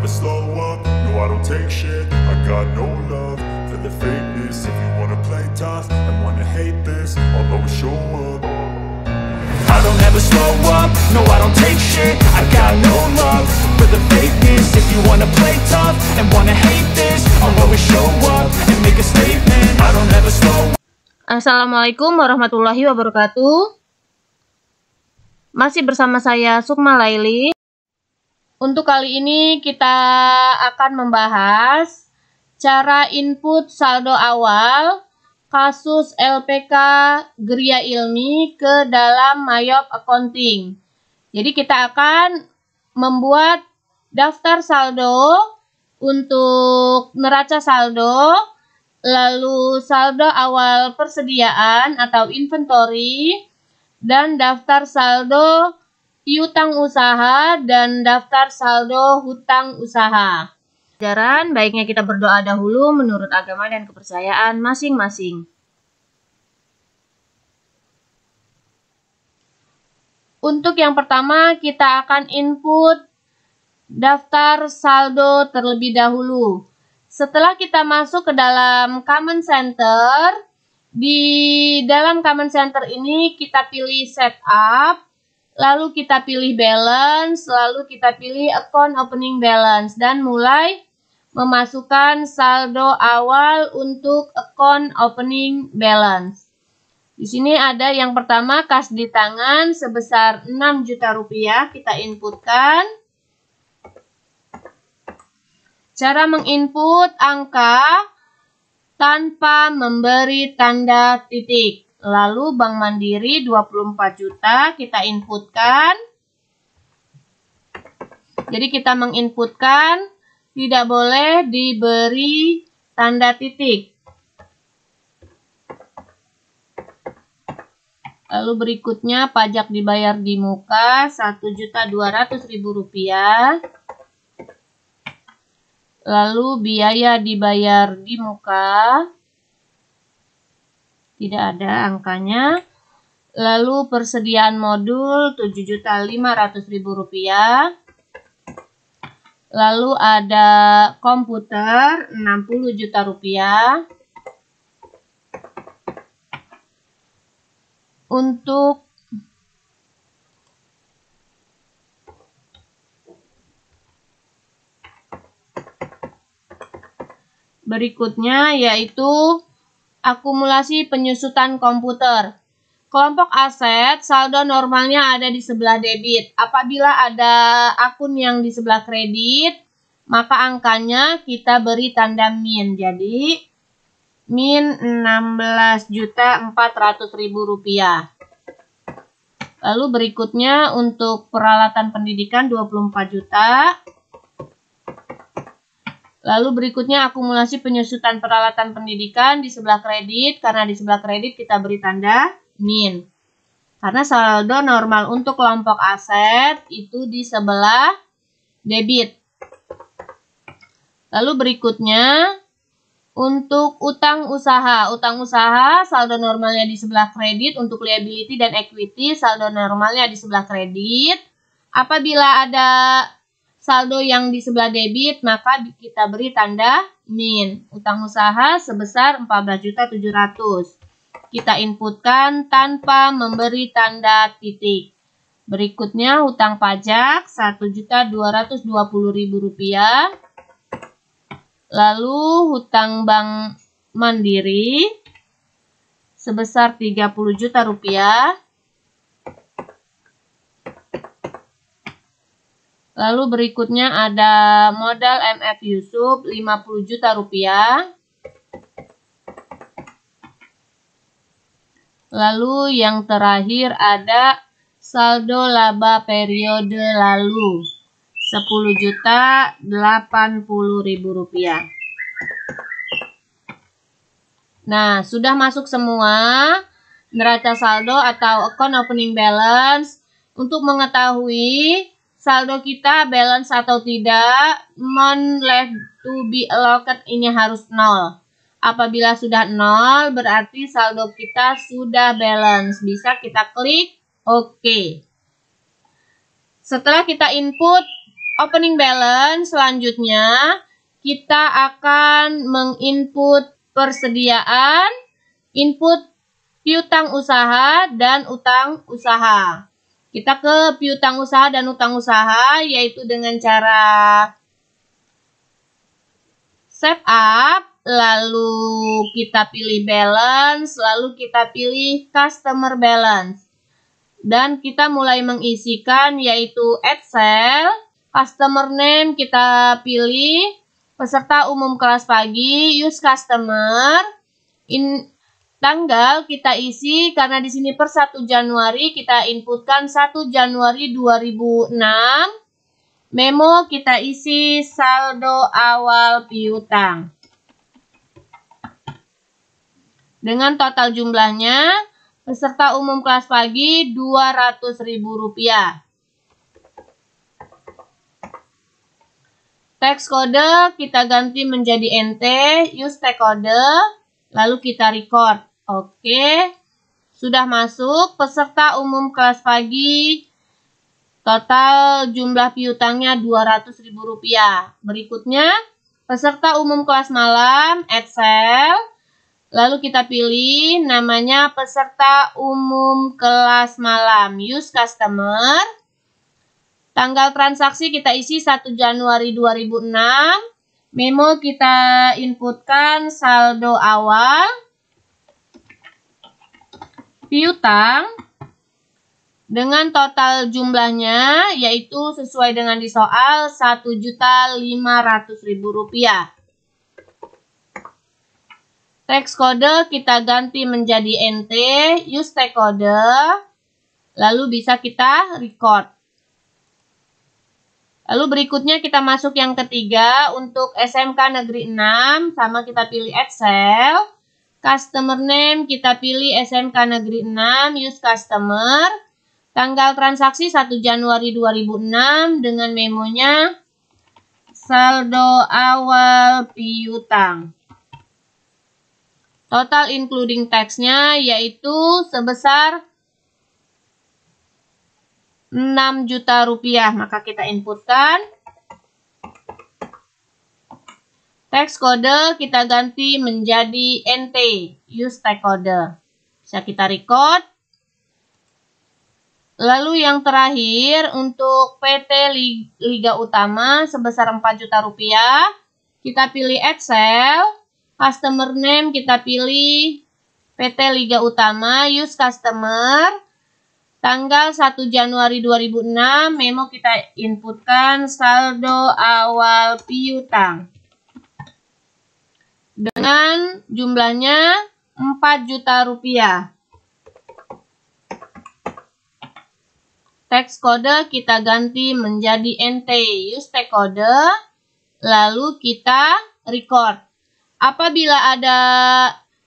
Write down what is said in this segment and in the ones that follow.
never slow up, no I don't take shit. I got no love for the fakeness. If you wanna play tough and wanna hate this, I'll always show up. I don't ever slow up, no I don't take shit. I got no love for the fakeness. If you wanna play tough and wanna hate this, I'll always show up and make a statement. I don't ever slow up. Assalamualaikum warahmatullahi wabarakatuh. Masih bersama saya Sukma Laili. Untuk kali ini kita akan membahas cara input saldo awal kasus LPK Gria Ilmi ke dalam Mayop Accounting. Jadi kita akan membuat daftar saldo untuk neraca saldo, lalu saldo awal persediaan atau inventory, dan daftar saldo piutang usaha dan daftar saldo hutang usaha. Pelajaran baiknya kita berdoa dahulu menurut agama dan kepercayaan masing-masing. Untuk yang pertama kita akan input daftar saldo terlebih dahulu. Setelah kita masuk ke dalam Common Center, di dalam Common Center ini kita pilih setup, lalu kita pilih balance, lalu kita pilih account opening balance, dan mulai memasukkan saldo awal untuk account opening balance. Di sini ada yang pertama kas di tangan sebesar 6 juta rupiah, kita inputkan. Cara menginput angka tanpa memberi tanda titik. Lalu Bank Mandiri 24 juta kita inputkan. Jadi kita menginputkan tidak boleh diberi tanda titik. Lalu berikutnya pajak dibayar di muka 1.200.000 rupiah. Lalu biaya dibayar di muka, tidak ada angkanya. Lalu persediaan modul 7.500.000 rupiah. Lalu ada komputer 60 juta rupiah. Untuk berikutnya yaitu akumulasi penyusutan komputer. Kelompok aset saldo normalnya ada di sebelah debit. Apabila ada akun yang di sebelah kredit, maka angkanya kita beri tanda min. Jadi min 16.400.000 rupiah. Lalu berikutnya untuk peralatan pendidikan 24 juta. Lalu berikutnya akumulasi penyusutan peralatan pendidikan di sebelah kredit. Karena di sebelah kredit kita beri tanda min. Karena saldo normal untuk kelompok aset itu di sebelah debit. Lalu berikutnya untuk utang usaha. Utang usaha saldo normalnya di sebelah kredit. Untuk liability dan equity saldo normalnya di sebelah kredit. Apabila ada saldo yang di sebelah debit, maka kita beri tanda min. Utang usaha sebesar 14.700.000. Kita inputkan tanpa memberi tanda titik. Berikutnya hutang pajak 1.220.000 rupiah. Lalu hutang Bank Mandiri sebesar 30 juta rupiah. Lalu berikutnya ada modal MF Yusuf 50 juta rupiah. Lalu yang terakhir ada saldo laba periode lalu 10.080.000 rupiah. Nah, sudah masuk semua neraca saldo atau account opening balance. Untuk mengetahui saldo kita balance atau tidak, amount left to be allocated ini harus 0. Apabila sudah 0, berarti saldo kita sudah balance. Bisa kita klik OK. Setelah kita input opening balance selanjutnya, kita akan menginput persediaan, input piutang usaha dan utang usaha. Kita ke piutang usaha dan utang usaha, yaitu dengan cara setup, lalu kita pilih balance, lalu kita pilih customer balance. Dan kita mulai mengisikan yaitu add cell, customer name kita pilih, peserta umum kelas pagi, use customer, tanggal kita isi karena di sini per 1 Januari kita inputkan 1 Januari 2006. Memo kita isi saldo awal piutang. Dengan total jumlahnya, peserta umum kelas pagi Rp200.000. Teks kode kita ganti menjadi NT, use tag kode, lalu kita record. Oke, sudah masuk peserta umum kelas pagi. Total jumlah piutangnya Rp200.000. Berikutnya, peserta umum kelas malam, add cell. Lalu kita pilih namanya peserta umum kelas malam, use customer. Tanggal transaksi kita isi 1 Januari 2006. Memo kita inputkan saldo awal piutang dengan total jumlahnya yaitu sesuai dengan di soal Rp1.500.000. Teks kode kita ganti menjadi NT, use tag kode, lalu bisa kita record. Lalu berikutnya kita masuk yang ketiga untuk SMK Negeri 6, sama kita pilih add cell. Customer name kita pilih SMK Negeri 6, use customer. Tanggal transaksi 1 Januari 2006 dengan memonya saldo awal piutang. Total including tax-nya yaitu sebesar Rp6 juta, maka kita inputkan. Teks kode kita ganti menjadi NT, use tag kode. Bisa kita record. Lalu yang terakhir untuk PT Liga Utama sebesar Rp4 juta. Kita pilih add cell. Customer name kita pilih PT Liga Utama, use customer. Tanggal 1 Januari 2006, memo kita inputkan saldo awal piutang. Dengan jumlahnya Rp4 juta. Teks kode kita ganti menjadi NT, use tag kode, lalu kita record. Apabila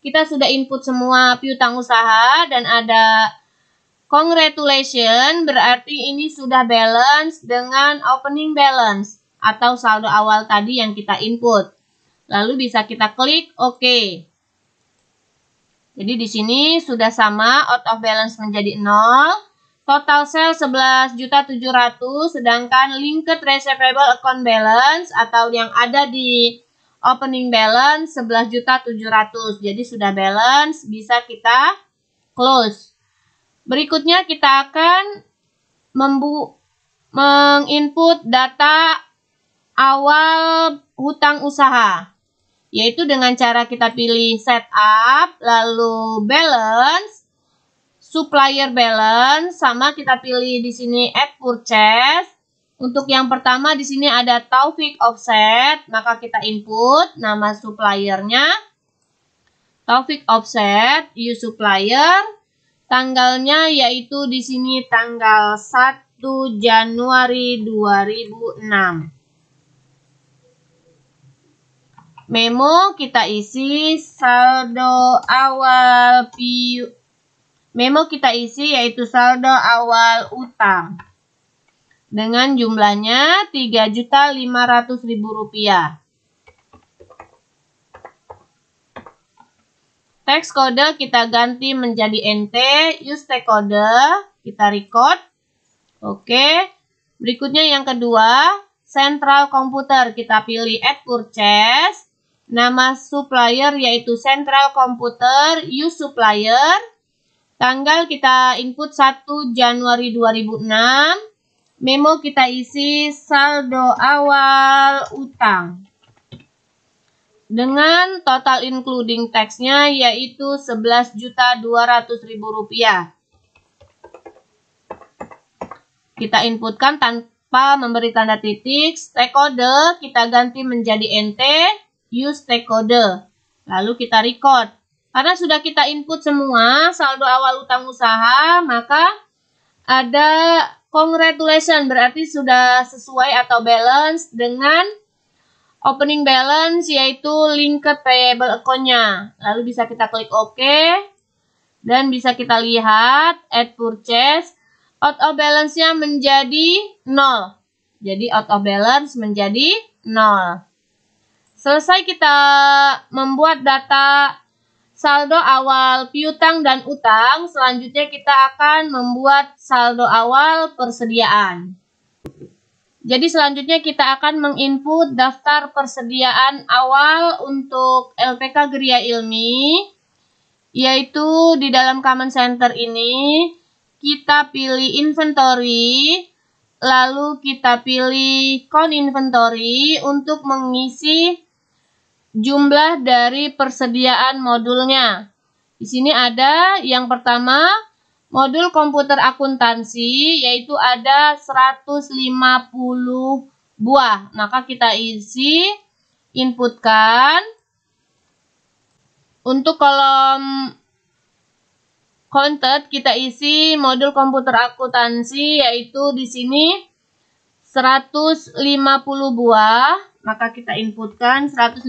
kita sudah input semua piutang usaha dan ada congratulations, berarti ini sudah balance dengan opening balance atau saldo awal tadi yang kita input. Lalu bisa kita klik OK. Jadi di sini sudah sama, out of balance menjadi 0. Total sale 11.700.000, sedangkan linked receivable account balance atau yang ada di opening balance 11.700.000. Jadi sudah balance, bisa kita close. Berikutnya kita akan menginput data awal hutang usaha, yaitu dengan cara kita pilih setup, lalu balance, supplier balance, sama kita pilih di sini add purchase. Untuk yang pertama di sini ada Taufik Offset, maka kita input nama suppliernya Taufik Offset, use supplier. Tanggalnya yaitu di sini tanggal 1 Januari 2006. Memo kita isi saldo awal Memo kita isi yaitu saldo awal utang dengan jumlahnya Rp3.500.000. Teks kode kita ganti menjadi NT, use tag kode, kita record. Oke. Berikutnya yang kedua, Central Computer. Kita pilih Add Purchase. Nama supplier yaitu Central Computer, Use Supplier. Tanggal kita input 1 Januari 2006. Memo kita isi saldo awal utang. Dengan total including tax-nya yaitu Rp11.200.000. Kita inputkan tanpa memberi tanda titik. Stake kode kita ganti menjadi NT. Use stake kode. Lalu kita record. Karena sudah kita input semua saldo awal utang usaha, maka ada congratulations, berarti sudah sesuai atau balance dengan opening balance yaitu linked payable account-nya. Lalu bisa kita klik OK. Dan bisa kita lihat add purchase. Out of balance-nya menjadi 0. Jadi out of balance menjadi 0. Selesai kita membuat data saldo awal piutang dan utang. Selanjutnya kita akan membuat saldo awal persediaan. Jadi selanjutnya kita akan menginput daftar persediaan awal untuk LPK Gria Ilmi, yaitu di dalam Common Center ini kita pilih inventory, lalu kita pilih count inventory untuk mengisi jumlah dari persediaan modulnya. Di sini ada yang pertama modul komputer akuntansi, yaitu ada 150 buah. Maka kita isi, inputkan. Untuk kolom counted kita isi modul komputer akuntansi, yaitu di sini 150 buah. Maka kita inputkan 150.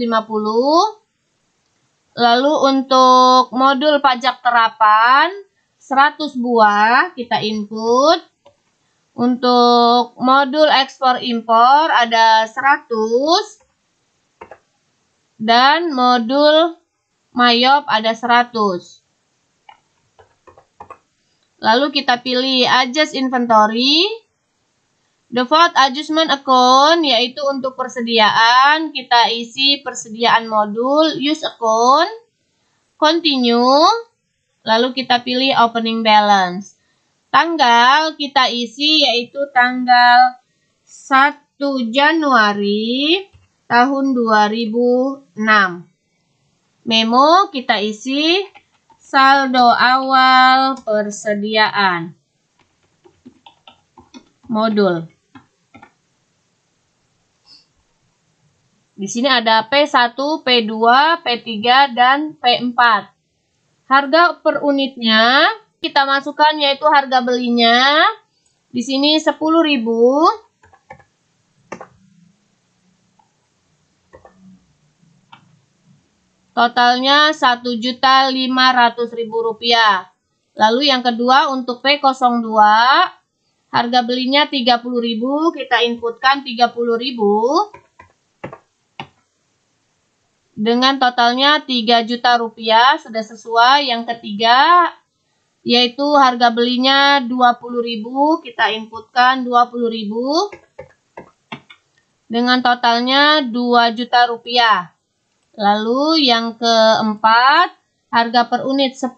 Lalu untuk modul pajak terapan 100 buah kita input. Untuk modul ekspor impor ada 100. Dan modul Mayop ada 100. Lalu kita pilih adjust inventory. Default adjustment account yaitu untuk persediaan. Kita isi persediaan modul, use account, continue. Lalu kita pilih opening balance. Tanggal kita isi yaitu tanggal 1 Januari tahun 2006. Memo kita isi saldo awal persediaan modul. Di sini ada P1, P2, P3, dan P4. Harga per unitnya kita masukkan yaitu harga belinya. Di sini 10.000. Totalnya Rp1.500.000. Lalu yang kedua untuk P02, harga belinya 30.000, kita inputkan 30.000. Dengan totalnya Rp3.000.000 sudah sesuai. Yang ketiga yaitu harga belinya 20.000, kita inputkan 20.000. Dengan totalnya Rp2.000.000. Lalu yang keempat harga per unit 10.000.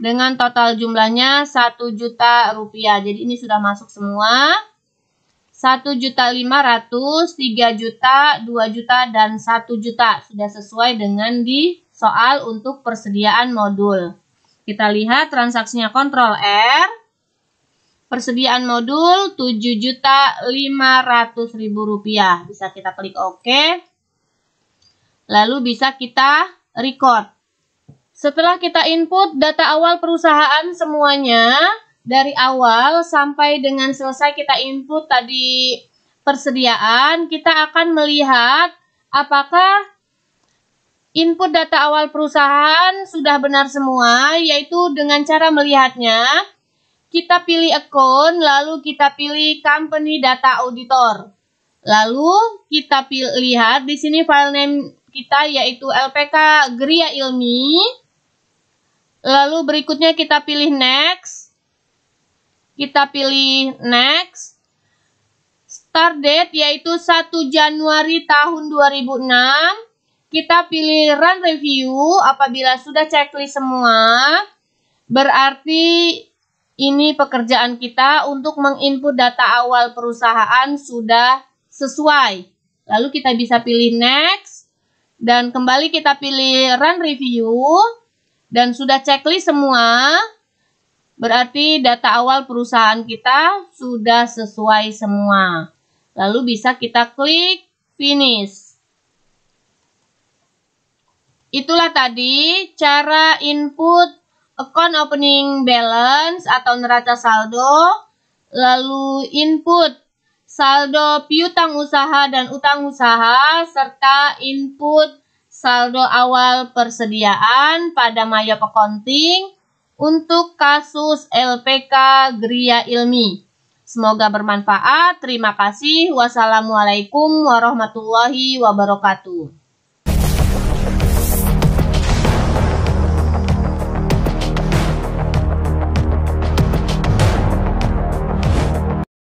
Dengan total jumlahnya Rp1.000.000. Jadi ini sudah masuk semua. 1.500.000, 3.000.000, 2.000.000, dan 1.000.000. Sudah sesuai dengan di soal untuk persediaan modul. Kita lihat transaksinya Ctrl R. Persediaan modul Rp7.500.000. Bisa kita klik OK. Lalu bisa kita record. Setelah kita input data awal perusahaan semuanya, dari awal sampai dengan selesai kita input tadi persediaan, kita akan melihat apakah input data awal perusahaan sudah benar semua, yaitu dengan cara melihatnya. Kita pilih account, lalu kita pilih company data auditor. Lalu kita lihat di sini file name kita yaitu LPK Gria Ilmi. Lalu berikutnya kita pilih next. kita pilih next. Start date yaitu 1 Januari tahun 2006. Kita pilih run review apabila sudah checklist semua. Berarti ini pekerjaan kita untuk menginput data awal perusahaan sudah sesuai. Lalu kita bisa pilih next. Dan kembali kita pilih run review. Dan sudah checklist semua. Berarti data awal perusahaan kita sudah sesuai semua. Lalu bisa kita klik finish. Itulah tadi cara input account opening balance atau neraca saldo. Lalu input saldo piutang usaha dan utang usaha. Serta input saldo awal persediaan pada Mayap Accounting untuk kasus LPK Gria Ilmi. Semoga bermanfaat. Terima kasih. Wassalamualaikum warahmatullahi wabarakatuh.